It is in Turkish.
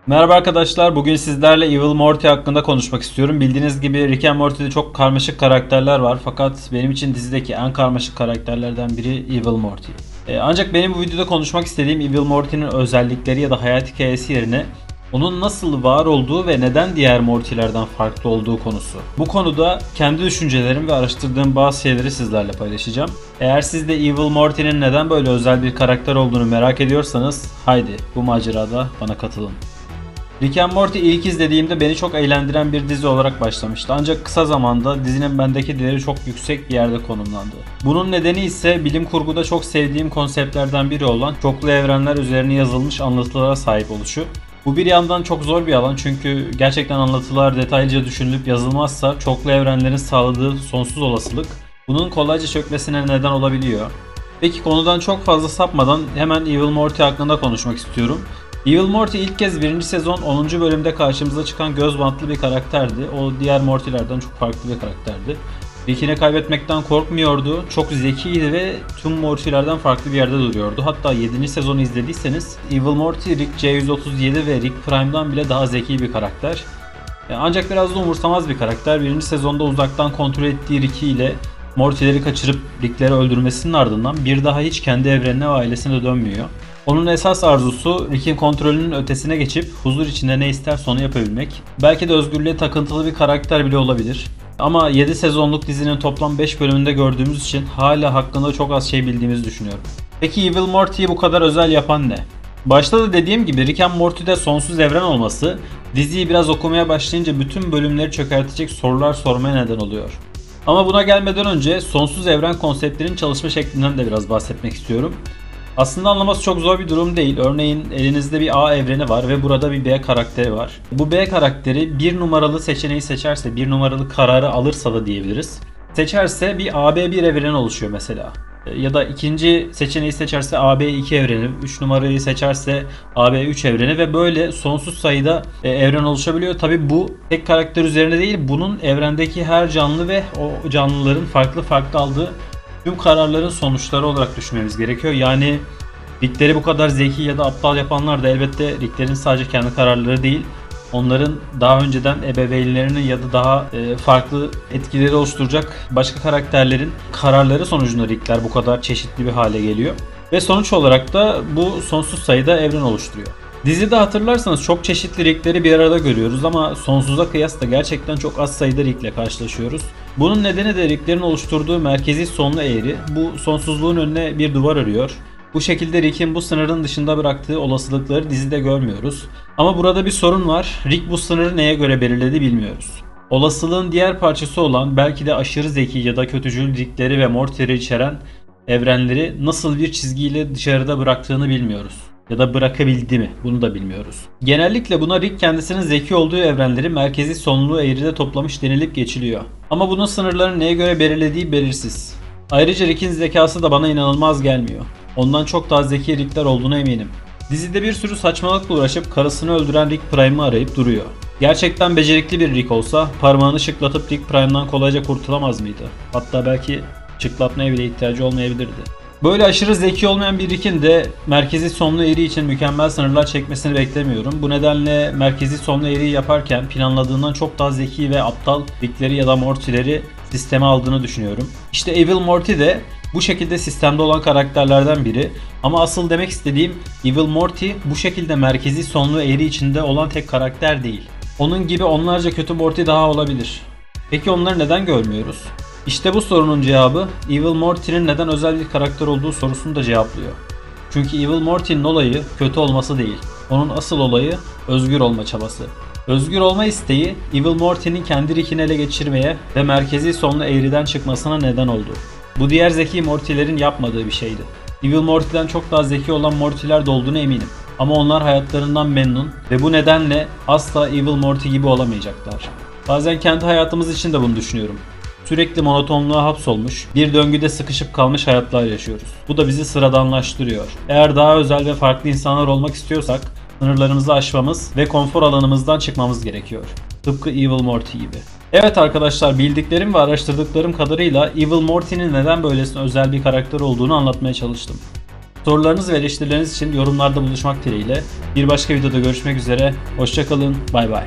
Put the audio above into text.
Merhaba arkadaşlar, bugün sizlerle Evil Morty hakkında konuşmak istiyorum. Bildiğiniz gibi Rick and Morty'de çok karmaşık karakterler var fakat benim için dizideki en karmaşık karakterlerden biri Evil Morty. Ancak benim bu videoda konuşmak istediğim Evil Morty'nin özellikleri ya da hayat hikayesi yerine onun nasıl var olduğu ve neden diğer Morty'lerden farklı olduğu konusu. Bu konuda kendi düşüncelerim ve araştırdığım bazı şeyleri sizlerle paylaşacağım. Eğer siz de Evil Morty'nin neden böyle özel bir karakter olduğunu merak ediyorsanız haydi bu macerada bana katılın. Rick and Morty ilk izlediğimde beni çok eğlendiren bir dizi olarak başlamıştı. Ancak kısa zamanda dizinin bendeki değeri çok yüksek bir yerde konumlandı. Bunun nedeni ise bilim kurguda çok sevdiğim konseptlerden biri olan çoklu evrenler üzerine yazılmış anlatılara sahip oluşu. Bu bir yandan çok zor bir alan çünkü gerçekten anlatılar detaylıca düşünülüp yazılmazsa çoklu evrenlerin sağladığı sonsuz olasılık bunun kolayca çökmesine neden olabiliyor. Peki konudan çok fazla sapmadan hemen Evil Morty hakkında konuşmak istiyorum. Evil Morty ilk kez 1. sezon 10. bölümde karşımıza çıkan göz bantlı bir karakterdi. O diğer Morty'lerden çok farklı bir karakterdi. Rick'ini kaybetmekten korkmuyordu, çok zekiydi ve tüm Morty'lerden farklı bir yerde duruyordu. Hatta 7. sezonu izlediyseniz Evil Morty, Rick C137 ve Rick Prime'dan bile daha zeki bir karakter. Ancak biraz da umursamaz bir karakter. 1. sezonda uzaktan kontrol ettiği Ricky ile Morty'leri kaçırıp Rick'leri öldürmesinin ardından bir daha hiç kendi evrenine ve ailesine dönmüyor. Onun esas arzusu Rick'in kontrolünün ötesine geçip huzur içinde ne isterse onu yapabilmek. Belki de özgürlüğe takıntılı bir karakter bile olabilir. Ama 7 sezonluk dizinin toplam 5 bölümünde gördüğümüz için hala hakkında çok az şey bildiğimizi düşünüyorum. Peki Evil Morty'yi bu kadar özel yapan ne? Başta da dediğim gibi Rick and Morty'de sonsuz evren olması diziyi biraz okumaya başlayınca bütün bölümleri çökertecek sorular sormaya neden oluyor. Ama buna gelmeden önce sonsuz evren konseptlerinin çalışma şeklinden de biraz bahsetmek istiyorum. Aslında anlaması çok zor bir durum değil. Örneğin elinizde bir A evreni var ve burada bir B karakteri var. Bu B karakteri bir numaralı seçeneği seçerse, bir numaralı kararı alırsa da diyebiliriz. Seçerse bir AB1 evreni oluşuyor mesela. Ya da ikinci seçeneği seçerse AB2 evreni, 3 numarayı seçerse AB3 evreni ve böyle sonsuz sayıda evren oluşabiliyor. Tabi bu tek karakter üzerine değil, bunun evrendeki her canlı ve o canlıların farklı farklı aldığı tüm kararların sonuçları olarak düşünmemiz gerekiyor. Yani Rick'leri bu kadar zeki ya da aptal yapanlar da elbette Rick'lerin sadece kendi kararları değil, onların daha önceden ebeveynlerinin ya da daha farklı etkileri oluşturacak başka karakterlerin kararları sonucunda Rick'ler bu kadar çeşitli bir hale geliyor. Ve sonuç olarak da bu sonsuz sayıda evren oluşturuyor. Dizide hatırlarsanız çok çeşitli Rick'leri bir arada görüyoruz ama sonsuza kıyasla gerçekten çok az sayıda Rick'le karşılaşıyoruz. Bunun nedeni de Rick'lerin oluşturduğu merkezi sonlu eğri. Bu sonsuzluğun önüne bir duvar örüyor. Bu şekilde Rick'in bu sınırın dışında bıraktığı olasılıkları dizide görmüyoruz. Ama burada bir sorun var. Rick bu sınırı neye göre belirledi bilmiyoruz. Olasılığın diğer parçası olan belki de aşırı zeki ya da kötücül Rick'leri ve Morty'leri içeren evrenleri nasıl bir çizgiyle dışarıda bıraktığını bilmiyoruz. Ya da bırakabildi mi? Bunu da bilmiyoruz. Genellikle buna Rick kendisinin zeki olduğu evrenleri merkezi sonlu eğride toplamış denilip geçiliyor. Ama bunun sınırlarını neye göre belirlediği belirsiz. Ayrıca Rick'in zekası da bana inanılmaz gelmiyor. Ondan çok daha zeki Rick'ler olduğuna eminim. Dizide bir sürü saçmalıkla uğraşıp karısını öldüren Rick Prime'ı arayıp duruyor. Gerçekten becerikli bir Rick olsa parmağını şıklatıp Rick Prime'dan kolayca kurtulamaz mıydı? Hatta belki şıklatmaya bile ihtiyacı olmayabilirdi. Böyle aşırı zeki olmayan bir Rick'in de merkezi sonlu eğri için mükemmel sınırlar çekmesini beklemiyorum. Bu nedenle merkezi sonlu eğriyi yaparken planladığından çok daha zeki ve aptal Rick'leri ya da Morty'leri sisteme aldığını düşünüyorum. İşte Evil Morty de bu şekilde sistemde olan karakterlerden biri. Ama asıl demek istediğim Evil Morty bu şekilde merkezi sonlu eğri içinde olan tek karakter değil. Onun gibi onlarca kötü Morty daha olabilir. Peki onları neden görmüyoruz? İşte bu sorunun cevabı Evil Morty'nin neden özel bir karakter olduğu sorusunu da cevaplıyor. Çünkü Evil Morty'nin olayı kötü olması değil. Onun asıl olayı özgür olma çabası. Özgür olma isteği Evil Morty'nin kendi Rick'ini ele geçirmeye ve merkezi sonlu eğriden çıkmasına neden oldu. Bu diğer zeki Morty'lerin yapmadığı bir şeydi. Evil Morty'den çok daha zeki olan Morty'ler de olduğuna eminim. Ama onlar hayatlarından memnun ve bu nedenle asla Evil Morty gibi olamayacaklar. Bazen kendi hayatımız için de bunu düşünüyorum. Sürekli monotonluğa hapsolmuş, bir döngüde sıkışıp kalmış hayatlar yaşıyoruz. Bu da bizi sıradanlaştırıyor. Eğer daha özel ve farklı insanlar olmak istiyorsak, sınırlarımızı aşmamız ve konfor alanımızdan çıkmamız gerekiyor. Tıpkı Evil Morty gibi. Evet arkadaşlar, bildiklerim ve araştırdıklarım kadarıyla Evil Morty'nin neden böylesine özel bir karakter olduğunu anlatmaya çalıştım. Sorularınız ve eleştirileriniz için yorumlarda buluşmak dileğiyle. Bir başka videoda görüşmek üzere. Hoşça kalın. Bay bay.